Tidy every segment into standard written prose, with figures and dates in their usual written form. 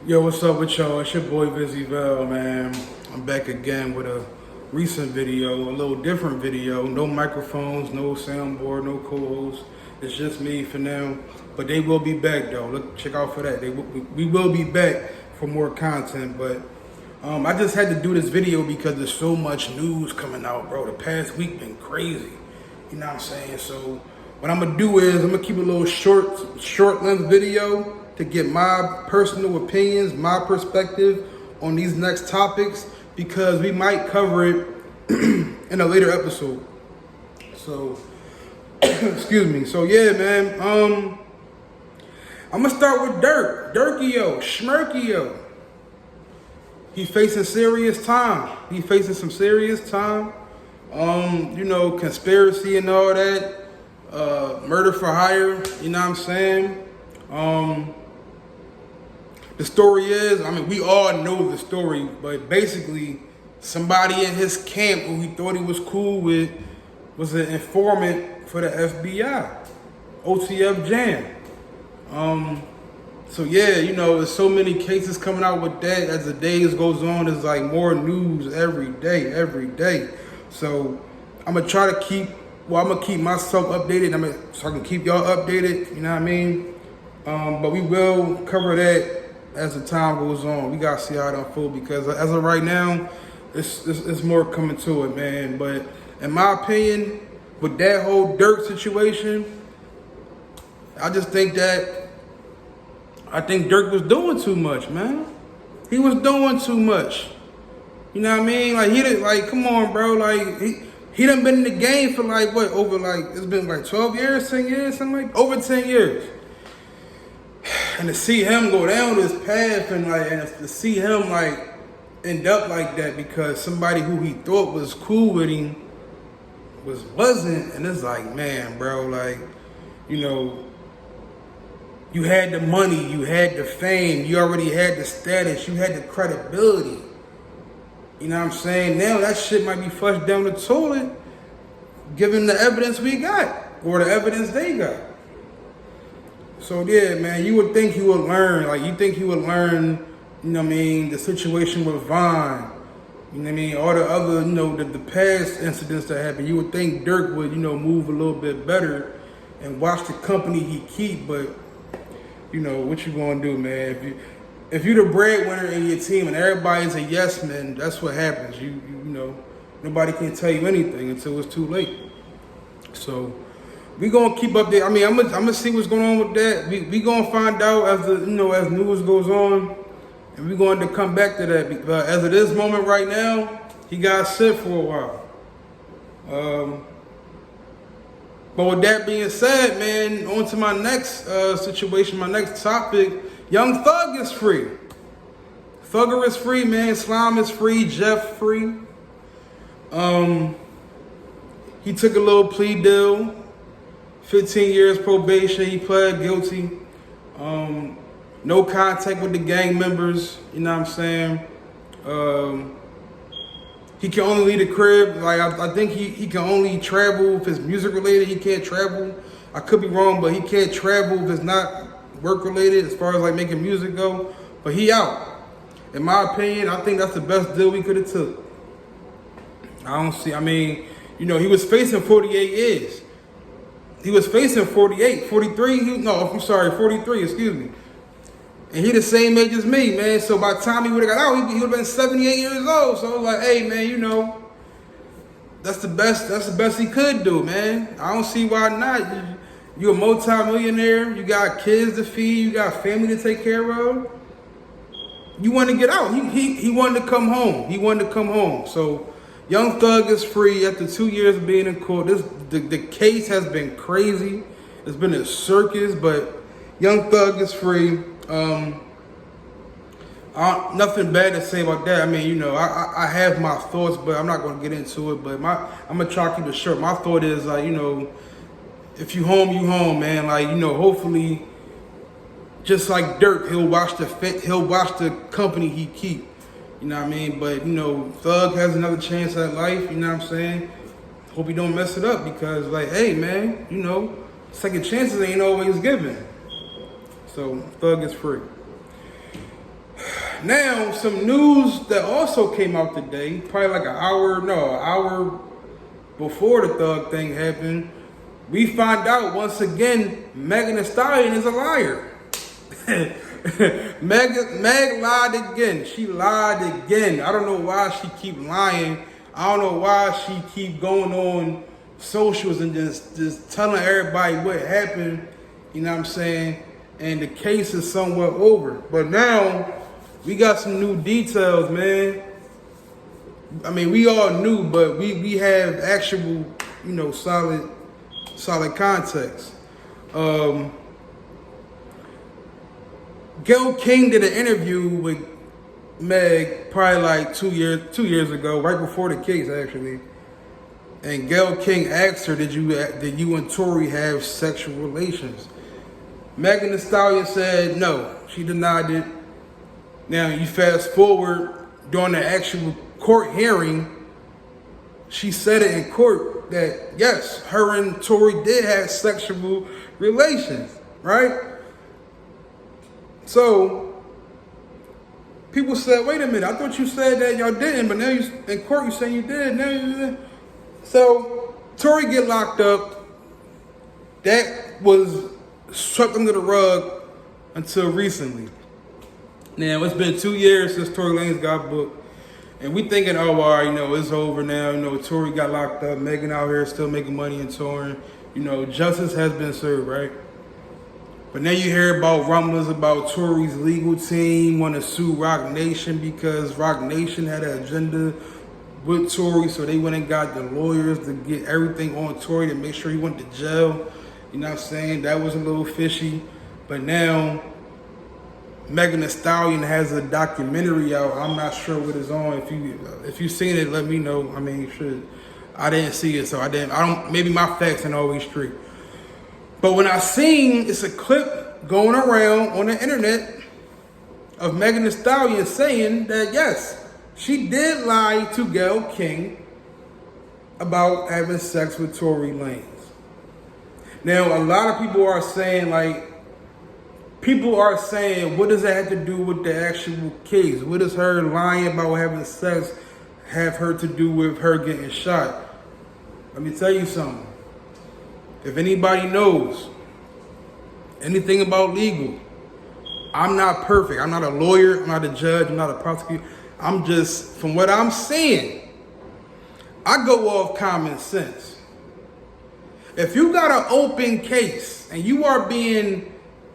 Yo, what's up with y'all? It's your boy Vizzy Val, man. I'm back again with a recent video, a little different video. No microphones, no soundboard, no co-host. It's just me for now. But they will be back though. Look, check out for that. We will be back for more content. But I just had to do this video because there's so much news coming out, bro. The past week been crazy. You know what I'm saying? So what I'm gonna do is I'm gonna keep a little short length video to get my personal opinions, my perspective on these next topics, because we might cover it in a later episode. So, excuse me. So yeah, man. I'm gonna start with Durk. Durkio, Schmirkio. He facing serious time. He facing some serious time. Conspiracy and all that. Murder for hire. You know what I'm saying? The story is, we all know the story, but basically somebody in his camp who he thought he was cool with was an informant for the FBI, OTF Jam. So yeah, there's so many cases coming out with that. As the days goes on, there's like more news every day. So I'm gonna keep myself updated. So I can keep y'all updated, you know what I mean? But we will cover that as the time goes on. We gotta see how it unfolds, because as of right now, it's more coming to it, man. But in my opinion, with that whole Durk situation, I think Durk was doing too much, man. He was doing too much. You know what I mean? Come on, bro. He done been in the game for it's been 12 years, 10 years, over 10 years. And to see him go down this path and to see him end up like that because somebody who he thought was cool with him wasn't, and it's man, bro, you had the money, you had the fame, you already had the status, you had the credibility. You know what I'm saying? Now that shit might be flushed down the toilet given the evidence we got, or the evidence they got. So yeah, man, you would think he would learn. The situation with Vaughn, all the other, the past incidents that happened. You would think Durk would, move a little bit better and watch the company he keep. But, what you gonna do, man? If you're the breadwinner in your team and everybody's a yes man, that's what happens. Nobody can tell you anything until it's too late. So we gonna keep up there. I'm gonna see what's going on with that. We gonna find out as as news goes on, and we going to come back to that. But as of this moment right now, he got sit for a while. But with that being said, man, on to my next situation, my next topic. Young Thug is free. Thugger is free, man. Slime is free. Jeff free. He took a little plea deal. 15 years probation. He pled guilty. No contact with the gang members. You know what I'm saying? He can only leave the crib. I think he can only travel if it's music related. He can't travel. I could be wrong, but he can't travel if it's not work related as far as making music go. But he out. In my opinion, I think that's the best deal we could have took. He was facing 48 years. He was facing 48, 43, 43, excuse me. And he the same age as me, man. So by the time he would have got out, he would have been 78 years old. So I was hey, man, that's the best he could do, man. I don't see why not. You're a multi-millionaire, you got kids to feed, you got family to take care of. You want to get out. He wanted to come home. So Young Thug is free after 2 years of being in court. The case has been crazy. It's been a circus, but Young Thug is free. Nothing bad to say about that. I have my thoughts, but I'm not going to get into it. But I'm going to try to keep it short. My thought is, if you home, you home, man. Hopefully, just like Durk, he'll watch the company he keep. You know what I mean? But, Thug has another chance at life, you know what I'm saying? Hope he don't mess it up because, hey, man, second chances ain't always given. So, Thug is free. Now, some news that also came out today, probably like an hour before the Thug thing happened, we find out once again Megan Thee Stallion is a liar. Meg lied again. She lied again. I don't know why she keep lying. I don't know why she keep going on socials and just telling everybody what happened. You know what I'm saying? And the case is somewhat over. But now we got some new details, man. I mean, we all knew, but we have actual, solid context. Gayle King did an interview with Meg probably like 2 years ago, right before the case actually. And Gayle King asked her, did you and Tory have sexual relations? Megan Thee Stallion said no. She denied it. Now you fast forward during the actual court hearing, she said it in court that yes, her and Tory did have sexual relations, right? So people said, wait a minute, I thought you said that y'all didn't, but now you in court you saying you did. Now you did. So Tory get locked up. That was swept under the rug until recently. Now it's been 2 years since Tory Lanez got booked, and we thinking, oh, all right, it's over now. Tory got locked up. Megan out here still making money and touring. Justice has been served, right? But now you hear about rumblings about Tory's legal team want to sue Roc Nation because Roc Nation had an agenda with Tory, so they went and got the lawyers to get everything on Tory to make sure he went to jail. You know what I'm saying? That was a little fishy. But now Megan Thee Stallion has a documentary out. I'm not sure what it's on. If you've seen it, let me know. I mean, you should. I didn't see it, so I don't. Maybe my facts ain't always straight. But when I seen, it's a clip going around on the internet of Megan Thee Stallion saying that yes, she did lie to Gayle King about having sex with Tory Lanez. Now, a lot of people are saying, what does that have to do with the actual case? What does her lying about having sex have her to do with her getting shot? Let me tell you something. If anybody knows anything about legal, I'm not perfect. I'm not a lawyer. I'm not a judge. I'm not a prosecutor. I'm just, from what I'm seeing, I go off common sense. If you got an open case and you are being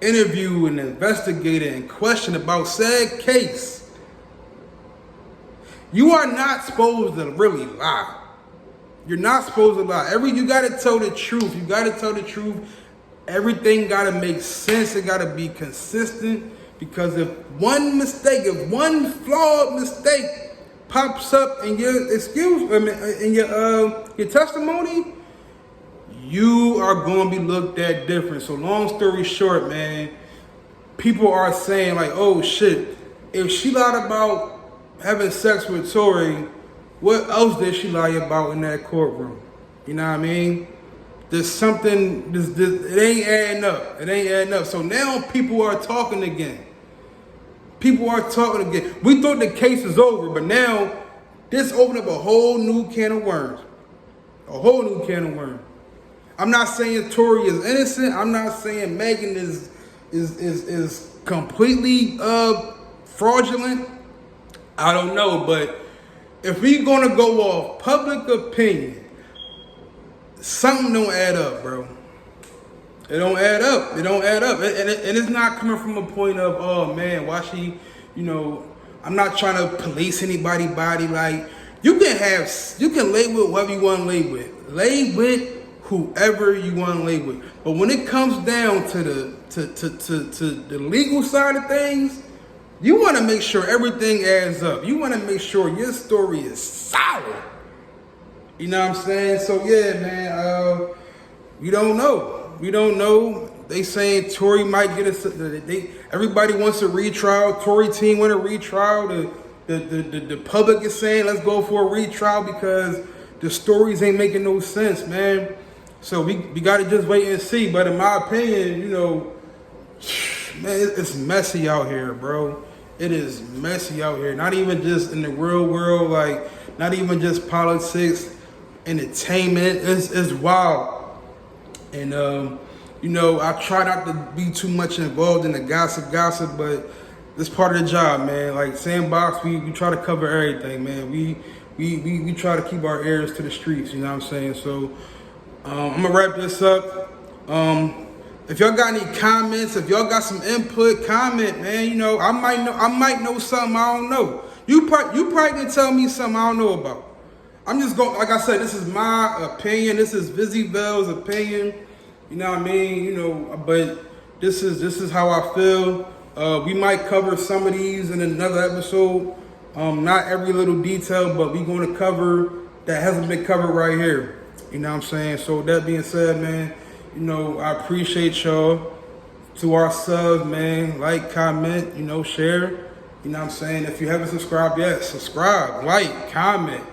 interviewed and investigated and questioned about said case, you are not supposed to really lie. You're not supposed to lie. You gotta tell the truth. You gotta tell the truth. Everything gotta make sense. It gotta be consistent. Because if one flawed mistake pops up in your your testimony, you are going to be looked at different. So long story short, man, people are saying oh shit, if she lied about having sex with Tory, what else did she lie about in that courtroom? You know what I mean? There's something, it ain't adding up. It ain't adding up. So now people are talking again. We thought the case is over, but now this opened up a whole new can of worms. I'm not saying Tory is innocent. I'm not saying Megan is completely fraudulent. I don't know, but if we're gonna go off public opinion, something don't add up, bro. It don't add up. And it's not coming from a point of, oh man, why she, I'm not trying to police anybody's body. You can lay with whoever you want to lay with. Lay with whoever you want to lay with. But when it comes down to the legal side of things, you want to make sure everything adds up. You want to make sure your story is solid. You know what I'm saying? So yeah, man, we don't know. They saying Tory might get everybody wants a retrial. Tory team want a retrial. The public is saying let's go for a retrial because the stories ain't making no sense, man. So we got to just wait and see. But in my opinion, man, it's messy out here, bro. It is messy out here. Not even just in the real world, like not even just politics, entertainment. It's wild. And you know, I try not to be too much involved in the gossip, but it's part of the job, man. Like Sandbox, we try to cover everything, man. We try to keep our ears to the streets, you know what I'm saying? So I'm gonna wrap this up. If y'all got any comments, if y'all got some input, comment, man. You know, I might know something I don't know. You probably can tell me something I don't know about. I'm just going, like I said, this is my opinion. This is Vizzy Vel's opinion. You know what I mean? You know, but this is how I feel. We might cover some of these in another episode. Not every little detail, but we're going to cover that hasn't been covered right here. You know what I'm saying? So that being said, man, you know, I appreciate y'all. To our subs, man, like, comment, you know, share. You know what I'm saying? If you haven't subscribed yet, subscribe, like, comment.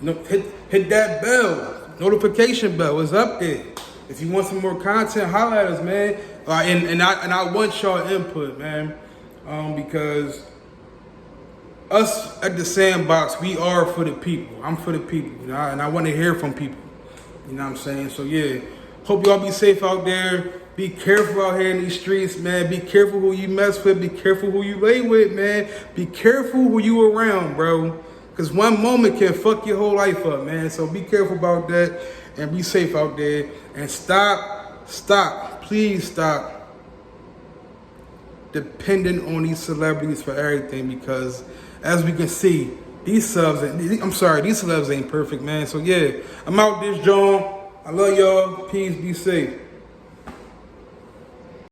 You know, hit that bell, notification bell is up there. If you want some more content, holla at us, man. And I want y'all input, man, because us at the Sandbox, we are for the people. I'm for the people, you know, and I want to hear from people. You know what I'm saying? So yeah, hope y'all be safe out there. Be careful out here in these streets, man. Be careful who you mess with. Be careful who you lay with, man. Be careful who you around, bro. Because one moment can fuck your whole life up, man. So be careful about that and be safe out there. And please stop depending on these celebrities for everything, because as we can see, these celebs ain't perfect, man. So yeah, I'm out this joint. I love y'all. Peace, be safe.